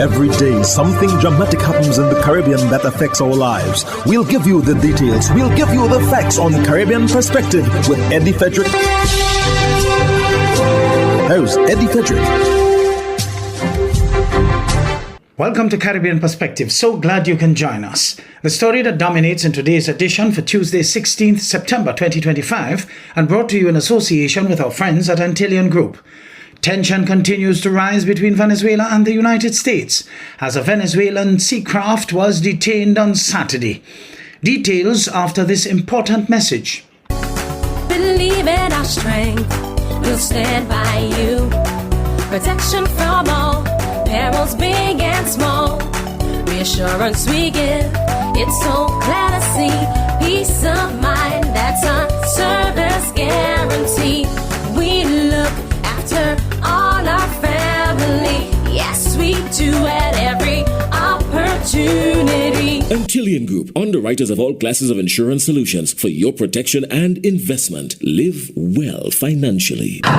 Every day, something dramatic happens in the Caribbean that affects our lives. We'll give you the details. We'll give you the facts on Caribbean Perspective with Eddie Frederick. Host Eddie Frederick. Welcome to Caribbean Perspective. So glad you can join us. The story that dominates in today's edition for Tuesday, 16th September 2025, and brought to you in association with our friends at Antillean Group. Tension continues to rise between Venezuela and the United States as a Venezuelan sea craft was detained on Saturday. Details after this important message. Believe in our strength, we'll stand by you. Protection from all perils, big and small. Reassurance we give, it's so glad to see. Peace of mind, that's our service guarantee. We look after all our family, yes we do, at every opportunity. Antillean Group, underwriters of all classes of insurance solutions for your protection and investment. Live well financially. The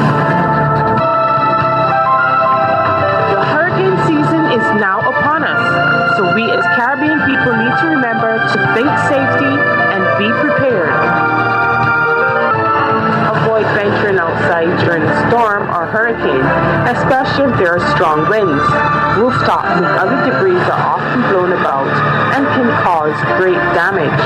hurricane season is now upon us, so we as Caribbean people need to remember to think safety and be prepared. Avoid venturing outside during a storm or hurricane, especially if there are strong winds. Rooftops and other debris are often blown about and can cause great damage.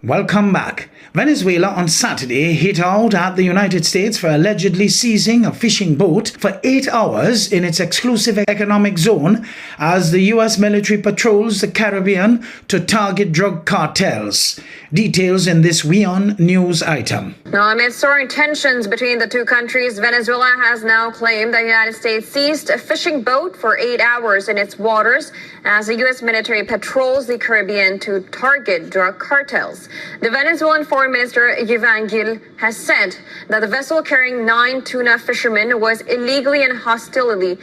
Welcome back. Venezuela on Saturday hit out at the United States for allegedly seizing a fishing boat for 8 hours in its exclusive economic zone as the U.S. military patrols the Caribbean to target drug cartels. Details in this WION news item. Now, amid soaring tensions between the two countries, Venezuela has now claimed the United States seized a fishing boat for 8 hours in its waters as the U.S. military patrols the Caribbean to target drug cartels. The Venezuelan Foreign Minister Yvan Gil has said that the vessel carrying 9 tuna fishermen was illegally and hostilely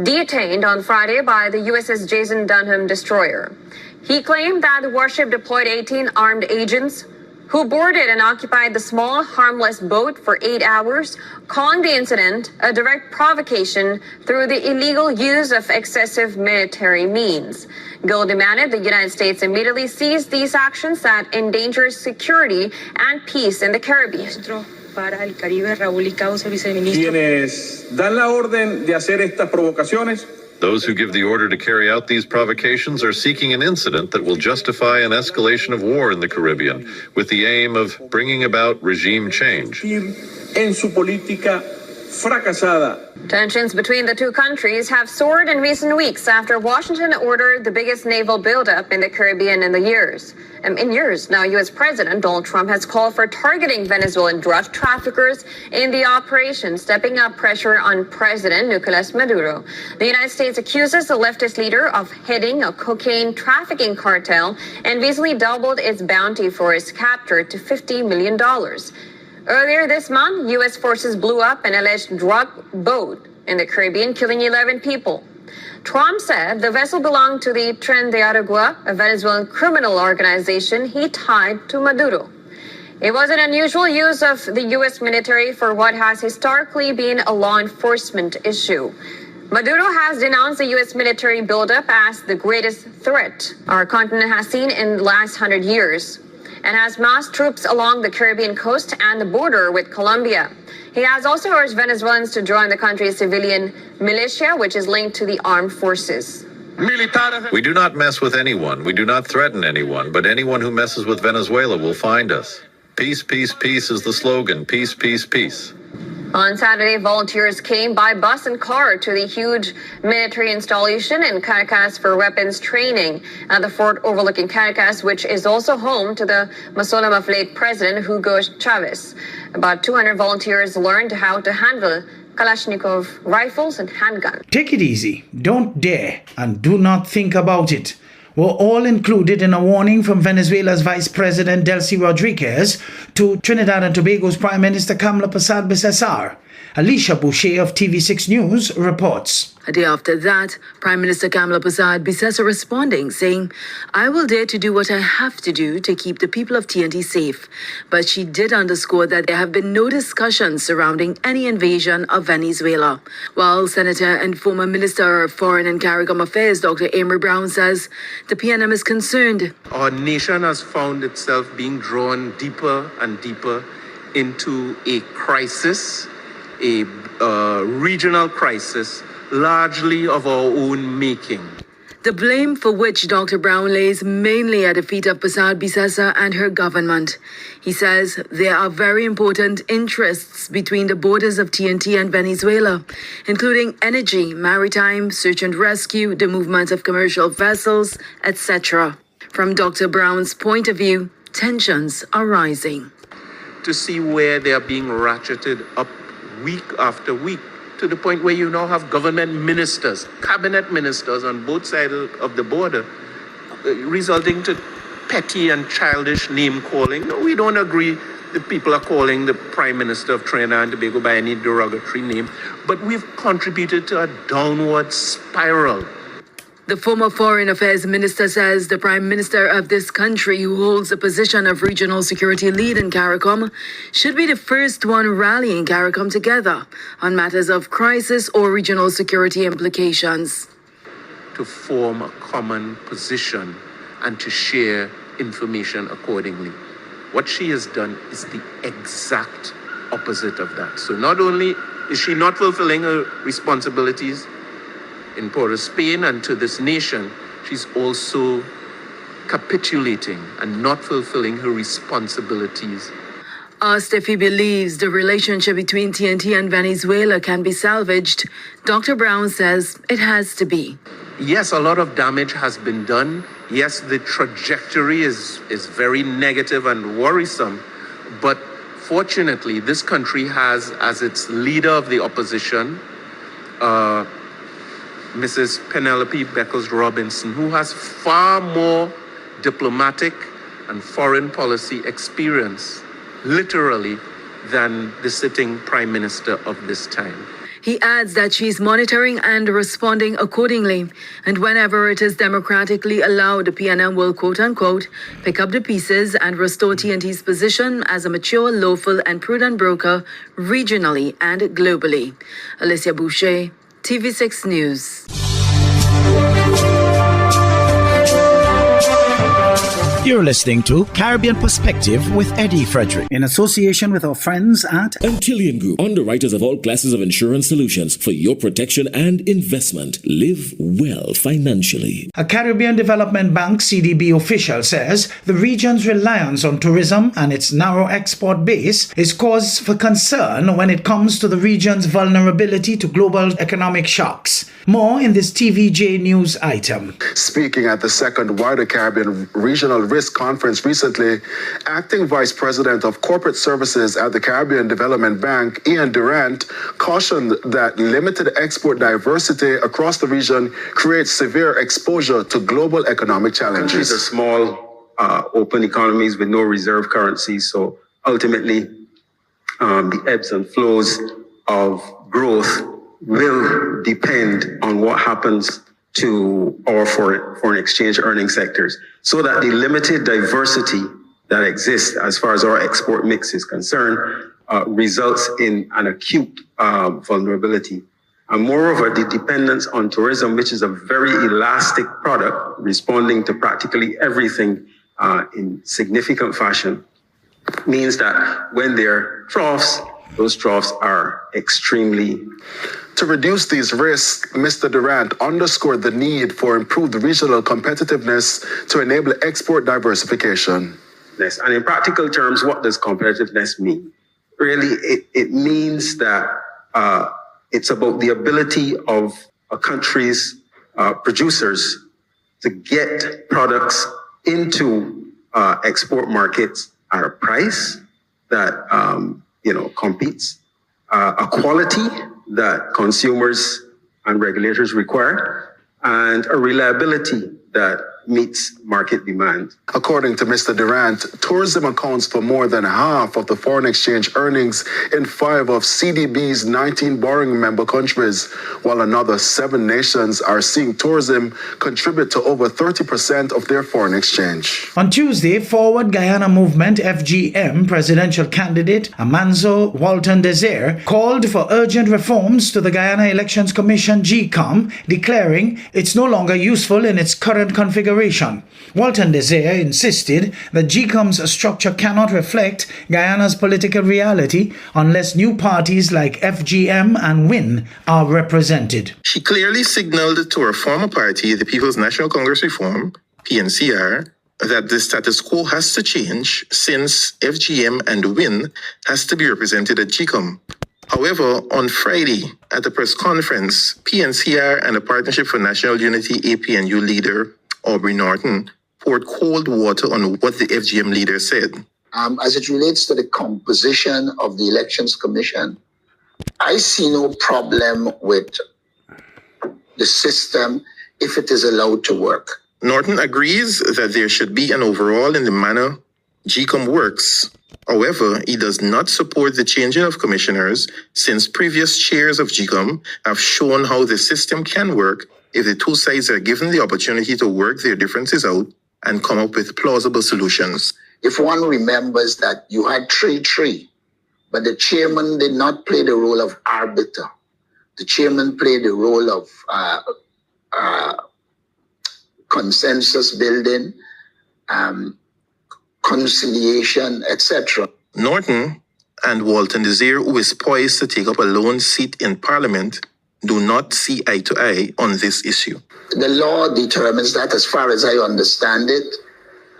detained on Friday by the USS Jason Dunham destroyer. He claimed that the warship deployed 18 armed agents who boarded and occupied the small, harmless boat for 8 hours, calling the incident a direct provocation through the illegal use of excessive military means. Gil demanded the United States immediately seize these actions that endanger security and peace in the Caribbean. Quienes dan la orden de hacer estas provocaciones. Those who give the order to carry out these provocations are seeking an incident that will justify an escalation of war in the Caribbean with the aim of bringing about regime change. En su política fracasada. Tensions between the two countries have soared in recent weeks after Washington ordered the biggest naval buildup in the Caribbean in years. Now, U.S. President Donald Trump has called for targeting Venezuelan drug traffickers in the operation, stepping up pressure on President Nicolas Maduro. The United States accuses the leftist leader of heading a cocaine trafficking cartel and recently doubled its bounty for its capture to $50 million. Earlier this month, U.S. forces blew up an alleged drug boat in the Caribbean, killing 11 people. Trump said the vessel belonged to the Tren de Aragua, a Venezuelan criminal organization he tied to Maduro. It was an unusual use of the U.S. military for what has historically been a law enforcement issue. Maduro has denounced the U.S. military buildup as the greatest threat our continent has seen in the last 100 years, and has massed troops along the Caribbean coast and the border with Colombia. He has also urged Venezuelans to join the country's civilian militia, which is linked to the armed forces. We do not mess with anyone. We do not threaten anyone, but anyone who messes with Venezuela will find us. Peace, peace, peace is the slogan. Peace, peace, peace. On Saturday, volunteers came by bus and car to the huge military installation in Caracas for weapons training at the fort overlooking Caracas, which is also home to the mausoleum of late President Hugo Chavez. About 200 volunteers learned how to handle Kalashnikov rifles and handguns. Take it easy, don't dare, and do not think about it. Were all included in a warning from Venezuela's Vice President Delcy Rodriguez to Trinidad and Tobago's Prime Minister Kamla Persad Bissessar. Alicia Boucher of TV6 News reports. A day after that, Prime Minister Kamala Persad-Bissessar responding, saying, "I will dare to do what I have to do to keep the people of TNT safe." But she did underscore that there have been no discussions surrounding any invasion of Venezuela. While Senator and former Minister of Foreign and CARICOM Affairs, Dr. Amory Brown, says the PNM is concerned. Our nation has found itself being drawn deeper and deeper into a crisis, a regional crisis, largely of our own making. The blame for which Dr. Brown lays mainly at the feet of Persad-Bissessar and her government. He says there are very important interests between the borders of TNT and Venezuela, including energy, maritime, search and rescue, the movement of commercial vessels, etc. From Dr. Brown's point of view, tensions are rising. To see where they are being ratcheted up week after week, to the point where you now have government ministers, cabinet ministers on both sides of the border, resulting to petty and childish name calling. No, we don't agree that people are calling the Prime Minister of Trinidad and Tobago by any derogatory name, but we've contributed to a downward spiral. The former Foreign Affairs Minister says the Prime Minister of this country, who holds the position of regional security lead in CARICOM, should be the first one rallying CARICOM together on matters of crisis or regional security implications. To form a common position and to share information accordingly. What she has done is the exact opposite of that. So not only is she not fulfilling her responsibilities in Port of Spain and to this nation, she's also capitulating and not fulfilling her responsibilities. Asked if he believes the relationship between TNT and Venezuela can be salvaged, Dr. Brown says it has to be. Yes, a lot of damage has been done. Yes, the trajectory is very negative and worrisome. But fortunately, this country has, as its leader of the opposition, Mrs. Penelope Beckles-Robinson, who has far more diplomatic and foreign policy experience, literally, than the sitting Prime Minister of this time. He adds that she's monitoring and responding accordingly, and whenever it is democratically allowed, the PNM will, quote-unquote, pick up the pieces and restore TNT's position as a mature, lawful and prudent broker regionally and globally. Alicia Boucher, TV6 News. You're listening to Caribbean Perspective with Eddie Frederick, in association with our friends at Antillian Group, underwriters of all classes of insurance solutions for your protection and investment. Live well financially. A Caribbean Development Bank CDB official says the region's reliance on tourism and its narrow export base is cause for concern when it comes to the region's vulnerability to global economic shocks. More in this TVJ News item. Speaking at the second Wider Caribbean Regional Risk Conference recently, Acting Vice President of Corporate Services at the Caribbean Development Bank, Ian Durant, cautioned that limited export diversity across the region creates severe exposure to global economic challenges. These are small, open economies with no reserve currency, so ultimately the ebbs and flows of growth will depend on what happens to our foreign exchange earning sectors, so that the limited diversity that exists as far as our export mix is concerned results in an acute vulnerability. And moreover, the dependence on tourism, which is a very elastic product, responding to practically everything in significant fashion, means that when there are troughs, those troughs are extremely. To reduce these risks, Mr. Durant underscored the need for improved regional competitiveness to enable export diversification. Yes, and in practical terms, what does competitiveness mean? Really, it means that it's about the ability of a country's producers to get products into export markets at a price that competes, a quality that consumers and regulators require, and a reliability that meets market demand. According to Mr. Durant, tourism accounts for more than half of the foreign exchange earnings in 5 of CDB's 19 borrowing member countries, while another 7 nations are seeing tourism contribute to over 30% of their foreign exchange. On Tuesday, Forward Guyana Movement FGM presidential candidate Amanzo Walton Desir called for urgent reforms to the Guyana Elections Commission GCOM, declaring it's no longer useful in its current configuration. Walton Desir insisted that GCOM's structure cannot reflect Guyana's political reality unless new parties like FGM and WIN are represented. She clearly signaled to her former party, the People's National Congress Reform, PNCR, that the status quo has to change since FGM and WIN has to be represented at GCOM. However, on Friday, at the press conference, PNCR and the Partnership for National Unity APNU leader Aubrey Norton poured cold water on what the FGM leader said. As it relates to the composition of the Elections Commission, I see no problem with the system if it is allowed to work. Norton agrees that there should be an overhaul in the manner GCOM works. However, he does not support the changing of commissioners since previous chairs of GCOM have shown how the system can work if the two sides are given the opportunity to work their differences out and come up with plausible solutions. If one remembers that you had 3-3, but the chairman did not play the role of arbiter. The chairman played the role of consensus building, conciliation, etc. Norton and Walton Desir, who is poised to take up a lone seat in Parliament, do not see eye to eye on this issue. The law determines that, as far as I understand it.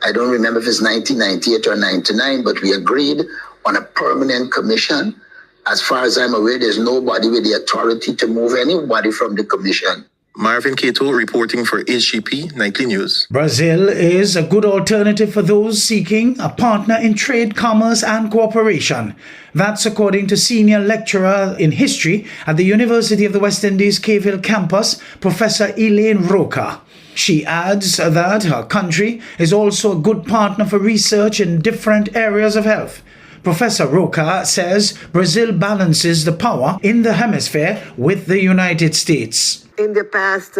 I don't remember if it's 1998 or 99, but we agreed on a permanent commission. As far as I'm aware, there's nobody with the authority to move anybody from the commission. Marvin Cato reporting for HGP Nightly News. Brazil is a good alternative for those seeking a partner in trade, commerce and cooperation. That's according to senior lecturer in history at the University of the West Indies Cave Hill campus, Professor Elaine Roca. She adds that her country is also a good partner for research in different areas of health. Professor Roca says Brazil balances the power in the hemisphere with the United States. In the past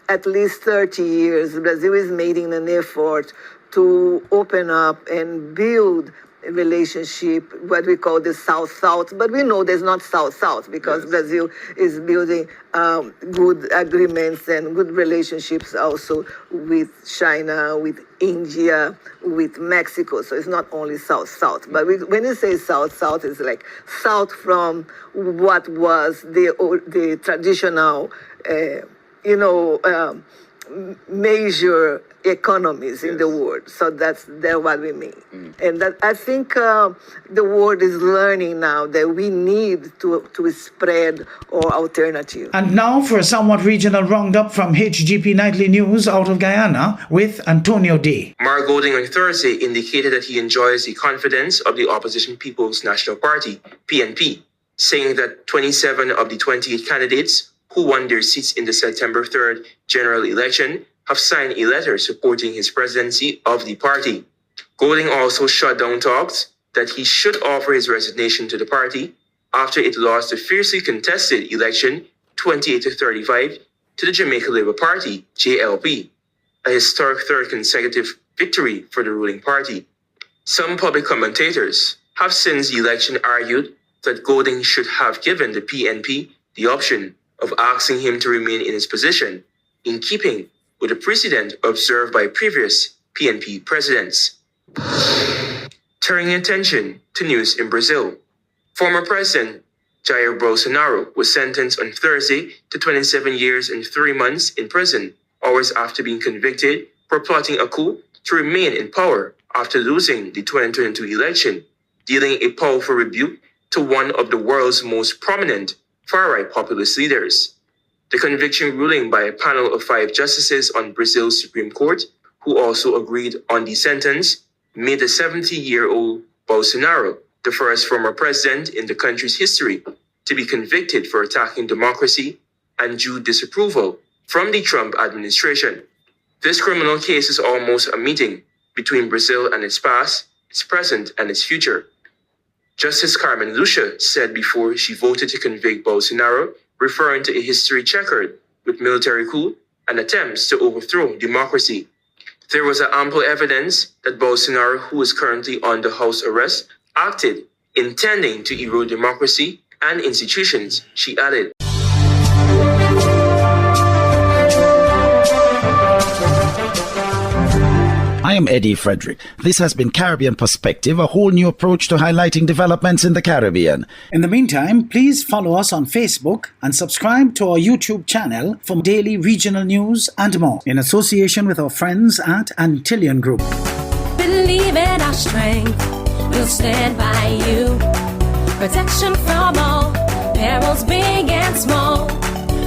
at least 30 years, Brazil is making an effort to open up and build a relationship, what we call the South-South, but we know there's not South-South because Brazil is building good agreements and good relationships also with China, with India, with Mexico. So it's not only South-South, but when you say South-South, it's like south from what was the traditional, major economies in the world. So that's what we mean. And that I think the world is learning now that we need to spread our alternative. And now for a somewhat regional roundup from HGP Nightly News out of Guyana with Antonio Day. Mark Golding on Thursday indicated that he enjoys the confidence of the Opposition People's National Party, PNP, saying that 27 of the 28 candidates who won their seats in the September 3rd general election have signed a letter supporting his presidency of the party. Golding also shut down talks that he should offer his resignation to the party after it lost the fiercely contested election 28-35 to the Jamaica Labour Party, JLP, a historic third consecutive victory for the ruling party. Some public commentators have since the election argued that Golding should have given the PNP the option of asking him to remain in his position, in keeping with the precedent observed by previous PNP presidents. Turning attention to news in Brazil. Former President Jair Bolsonaro was sentenced on Thursday to 27 years and 3 months in prison, hours after being convicted for plotting a coup to remain in power after losing the 2022 election, dealing a powerful rebuke to one of the world's most prominent far-right populist leaders. The conviction ruling by a panel of 5 justices on Brazil's Supreme Court, who also agreed on the sentence, made the 70-year-old Bolsonaro the first former president in the country's history to be convicted for attacking democracy and drew disapproval from the Trump administration. This criminal case is almost a meeting between Brazil and its past, its present, and its future. Justice Carmen Lucia said before she voted to convict Bolsonaro, referring to a history checkered with military coup and attempts to overthrow democracy. There was ample evidence that Bolsonaro, who is currently under house arrest, acted intending to erode democracy and institutions, she added. I am Eddie Frederick. This has been Caribbean Perspective, a whole new approach to highlighting developments in the Caribbean. In the meantime, please follow us on Facebook and subscribe to our YouTube channel for daily regional news and more, in association with our friends at Antillian Group. Believe in our strength, we'll stand by you. Protection from all, perils big and small.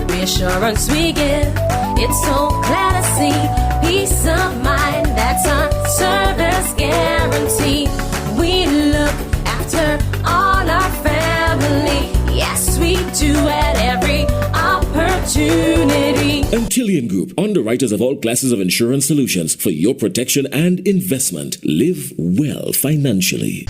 Reassurance we give, it's so glad to see. Peace of mind, that's our service guarantee. We look after all our family. Yes, we do at every opportunity. Antillian Group, underwriters of all classes of insurance solutions for your protection and investment. Live well financially.